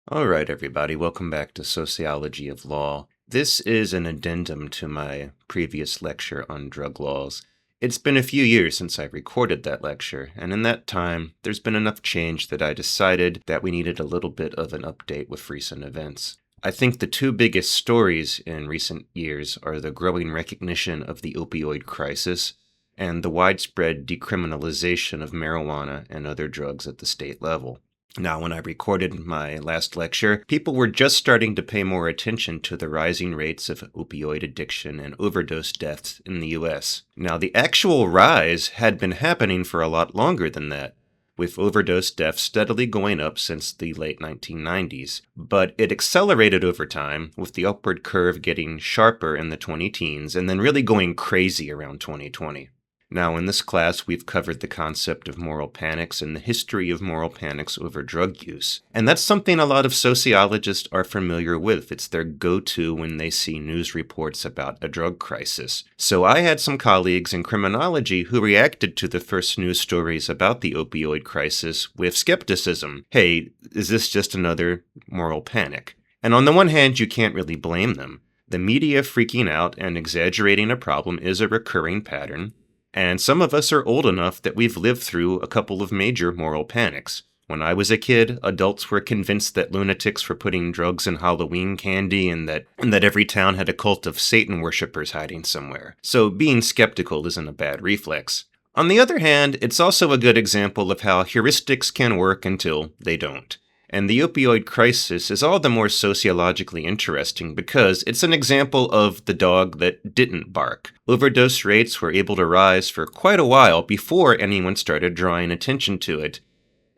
All right, everybody, welcome back to Sociology of Law. This is an addendum to my previous lecture on drug laws. It's been a few years since I recorded that lecture, and in that time, there's been enough change that I decided that we needed a little bit of an update with recent events. I think the two biggest stories in recent years are the growing recognition of the opioid crisis and the widespread decriminalization of marijuana and other drugs at the state level. Now, when I recorded my last lecture, people were just starting to pay more attention to the rising rates of opioid addiction and overdose deaths in the US. Now, the actual rise had been happening for a lot longer than that, with overdose deaths steadily going up since the late 1990s. But it accelerated over time, with the upward curve getting sharper in the 20-teens and then really going crazy around 2020. Now, in this class, we've covered the concept of moral panics and the history of moral panics over drug use. And that's something a lot of sociologists are familiar with. It's their go-to when they see news reports about a drug crisis. So I had some colleagues in criminology who reacted to the first news stories about the opioid crisis with skepticism. Hey, is this just another moral panic? And on the one hand, you can't really blame them. The media freaking out and exaggerating a problem is a recurring pattern. And some of us are old enough that we've lived through a couple of major moral panics. When I was a kid, adults were convinced that lunatics were putting drugs in Halloween candy and that every town had a cult of Satan worshippers hiding somewhere. So being skeptical isn't a bad reflex. On the other hand, it's also a good example of how heuristics can work until they don't. And the opioid crisis is all the more sociologically interesting because it's an example of the dog that didn't bark. Overdose rates were able to rise for quite a while before anyone started drawing attention to it.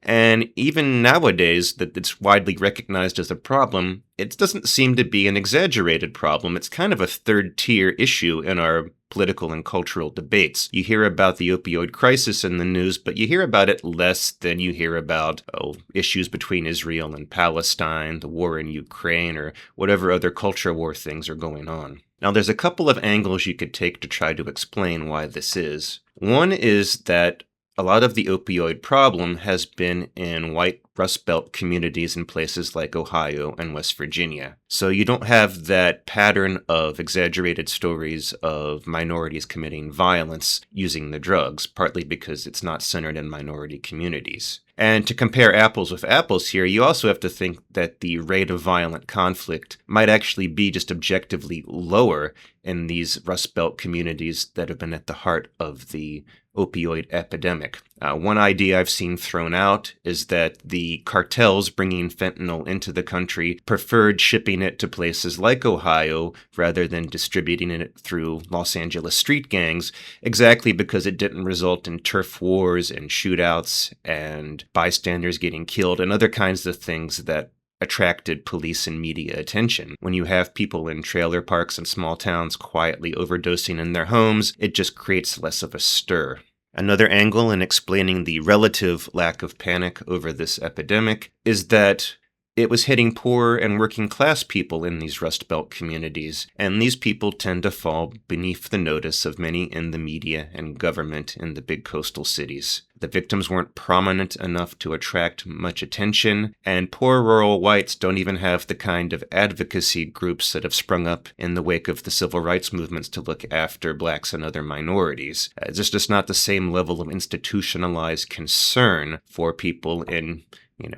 And even nowadays that it's widely recognized as a problem, it doesn't seem to be an exaggerated problem. It's kind of a third-tier issue in our political and cultural debates. You hear about the opioid crisis in the news, but you hear about it less than you hear about issues between Israel and Palestine, the war in Ukraine, or whatever other culture war things are going on. Now, there's a couple of angles you could take to try to explain why this is. One is that a lot of the opioid problem has been in white Rust Belt communities in places like Ohio and West Virginia. So you don't have that pattern of exaggerated stories of minorities committing violence using the drugs, partly because it's not centered in minority communities. And to compare apples with apples here, you also have to think that the rate of violent conflict might actually be just objectively lower in these Rust Belt communities that have been at the heart of the opioid epidemic. One idea I've seen thrown out is that the cartels bringing fentanyl into the country preferred shipping it to places like Ohio rather than distributing it through Los Angeles street gangs, exactly because it didn't result in turf wars and shootouts and bystanders getting killed and other kinds of things that attracted police and media attention. When you have people in trailer parks and small towns quietly overdosing in their homes, it just creates less of a stir. Another angle in explaining the relative lack of panic over this epidemic is that it was hitting poor and working class people in these Rust Belt communities, and these people tend to fall beneath the notice of many in the media and government in the big coastal cities. The victims weren't prominent enough to attract much attention, and poor rural whites don't even have the kind of advocacy groups that have sprung up in the wake of the civil rights movements to look after blacks and other minorities. There's just not the same level of institutionalized concern for people in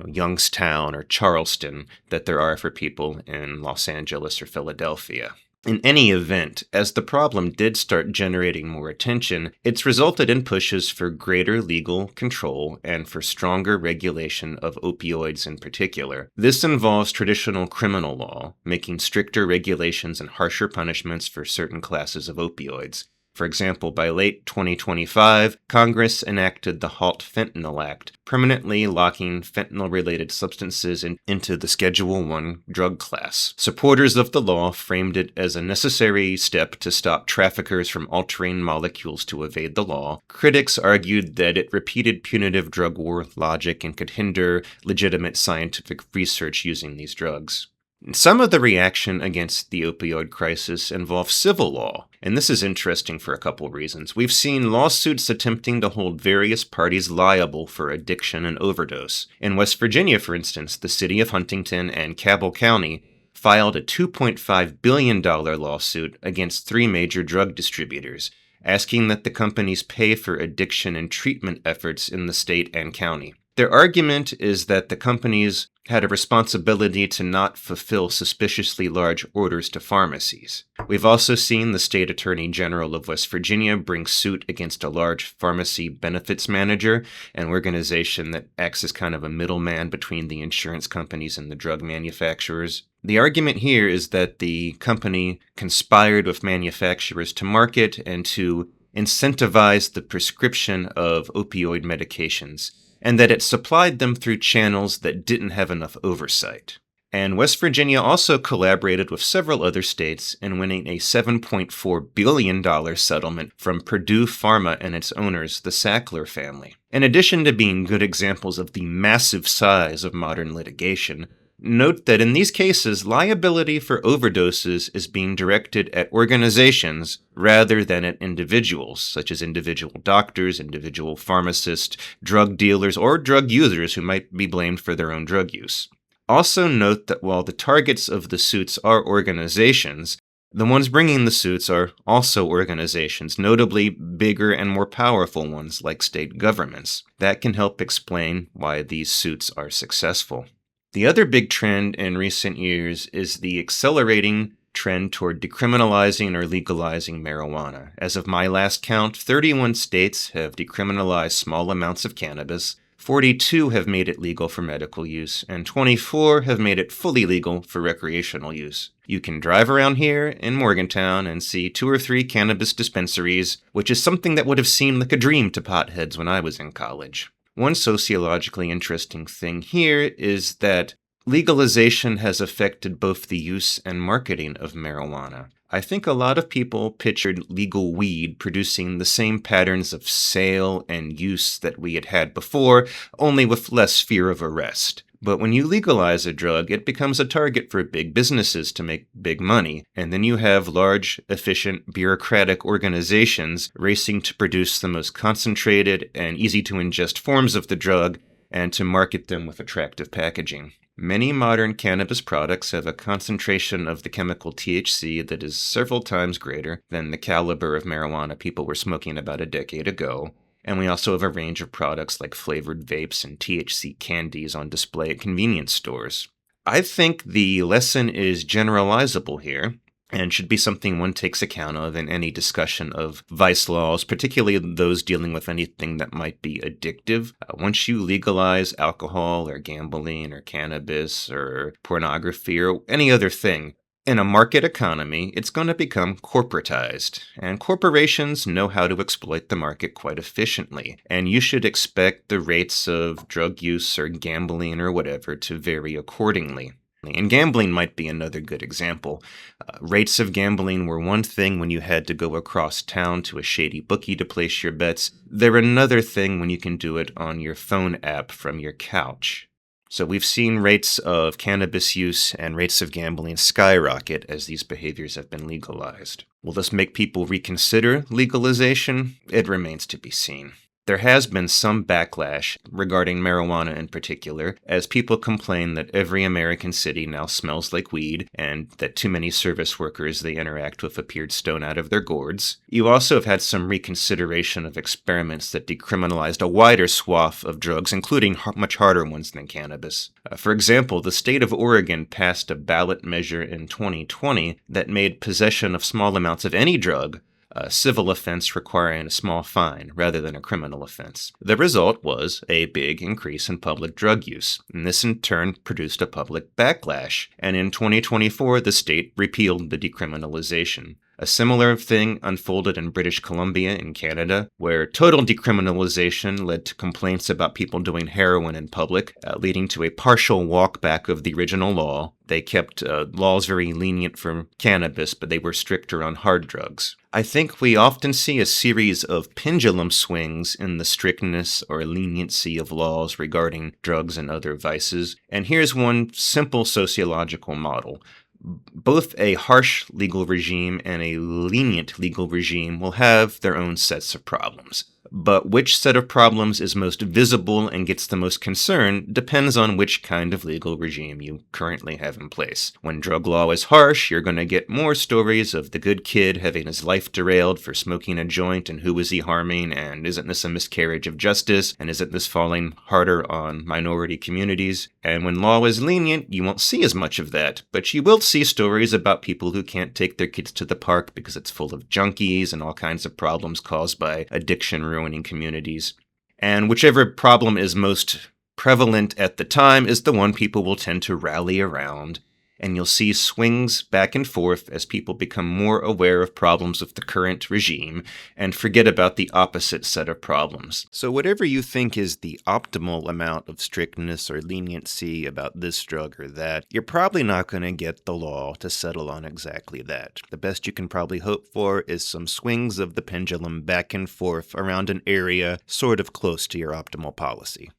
Youngstown or Charleston that there are for people in Los Angeles or Philadelphia. In any event, as the problem did start generating more attention, it's resulted in pushes for greater legal control and for stronger regulation of opioids in particular. This involves traditional criminal law, making stricter regulations and harsher punishments for certain classes of opioids. For example, by late 2025, Congress enacted the HALT Fentanyl Act, permanently locking fentanyl-related substances into the Schedule I drug class. Supporters of the law framed it as a necessary step to stop traffickers from altering molecules to evade the law. Critics argued that it repeated punitive drug war logic and could hinder legitimate scientific research using these drugs. Some of the reaction against the opioid crisis involves civil law. And this is interesting for a couple reasons. We've seen lawsuits attempting to hold various parties liable for addiction and overdose. In West Virginia, for instance, the city of Huntington and Cabell County filed a $2.5 billion lawsuit against 3 major drug distributors, asking that the companies pay for addiction and treatment efforts in the state and county. Their argument is that the companies had a responsibility to not fulfill suspiciously large orders to pharmacies. We've also seen the State Attorney General of West Virginia bring suit against a large pharmacy benefits manager, an organization that acts as kind of a middleman between the insurance companies and the drug manufacturers. The argument here is that the company conspired with manufacturers to market and to incentivize the prescription of opioid medications, and that it supplied them through channels that didn't have enough oversight. And West Virginia also collaborated with several other states in winning a $7.4 billion settlement from Purdue Pharma and its owners, the Sackler family. In addition to being good examples of the massive size of modern litigation, note that in these cases, liability for overdoses is being directed at organizations rather than at individuals, such as individual doctors, individual pharmacists, drug dealers, or drug users who might be blamed for their own drug use. Also note that while the targets of the suits are organizations, the ones bringing the suits are also organizations, notably bigger and more powerful ones like state governments. That can help explain why these suits are successful. The other big trend in recent years is the accelerating trend toward decriminalizing or legalizing marijuana. As of my last count, 31 states have decriminalized small amounts of cannabis, 42 have made it legal for medical use, and 24 have made it fully legal for recreational use. You can drive around here in Morgantown and see 2 or 3 cannabis dispensaries, which is something that would have seemed like a dream to potheads when I was in college. One sociologically interesting thing here is that legalization has affected both the use and marketing of marijuana. I think a lot of people pictured legal weed producing the same patterns of sale and use that we had had before, only with less fear of arrest. But when you legalize a drug, it becomes a target for big businesses to make big money. And then you have large, efficient, bureaucratic organizations racing to produce the most concentrated and easy-to-ingest forms of the drug and to market them with attractive packaging. Many modern cannabis products have a concentration of the chemical THC that is several times greater than the caliber of marijuana people were smoking about a decade ago. And we also have a range of products like flavored vapes and THC candies on display at convenience stores. I think the lesson is generalizable here and should be something one takes account of in any discussion of vice laws, particularly those dealing with anything that might be addictive. Once you legalize alcohol or gambling or cannabis or pornography or any other thing, in a market economy, it's going to become corporatized, and corporations know how to exploit the market quite efficiently, and you should expect the rates of drug use or gambling or whatever to vary accordingly. And gambling might be another good example. Rates of gambling were one thing when you had to go across town to a shady bookie to place your bets. They're another thing when you can do it on your phone app from your couch. So we've seen rates of cannabis use and rates of gambling skyrocket as these behaviors have been legalized. Will this make people reconsider legalization? It remains to be seen. There has been some backlash regarding marijuana in particular, as people complain that every American city now smells like weed, and that too many service workers they interact with appeared stoned out of their gourds. You also have had some reconsideration of experiments that decriminalized a wider swath of drugs, including much harder ones than cannabis. For example, the state of Oregon passed a ballot measure in 2020 that made possession of small amounts of any drug a civil offense requiring a small fine rather than a criminal offense. The result was a big increase in public drug use, and this in turn produced a public backlash, and in 2024 the state repealed the decriminalization. A similar thing unfolded in British Columbia in Canada, where total decriminalization led to complaints about people doing heroin in public, leading to a partial walkback of the original law. They kept laws very lenient for cannabis, but they were stricter on hard drugs. I think we often see a series of pendulum swings in the strictness or leniency of laws regarding drugs and other vices, and here's one simple sociological model. Both a harsh legal regime and a lenient legal regime will have their own sets of problems. But which set of problems is most visible and gets the most concern depends on which kind of legal regime you currently have in place. When drug law is harsh, you're going to get more stories of the good kid having his life derailed for smoking a joint and who was he harming, and isn't this a miscarriage of justice, and isn't this falling harder on minority communities? And when law is lenient, you won't see as much of that, but you will see stories about people who can't take their kids to the park because it's full of junkies and all kinds of problems caused by addiction ruining communities. And whichever problem is most prevalent at the time is the one people will tend to rally around. And you'll see swings back and forth as people become more aware of problems with the current regime and forget about the opposite set of problems. So whatever you think is the optimal amount of strictness or leniency about this drug or that, you're probably not going to get the law to settle on exactly that. The best you can probably hope for is some swings of the pendulum back and forth around an area sort of close to your optimal policy.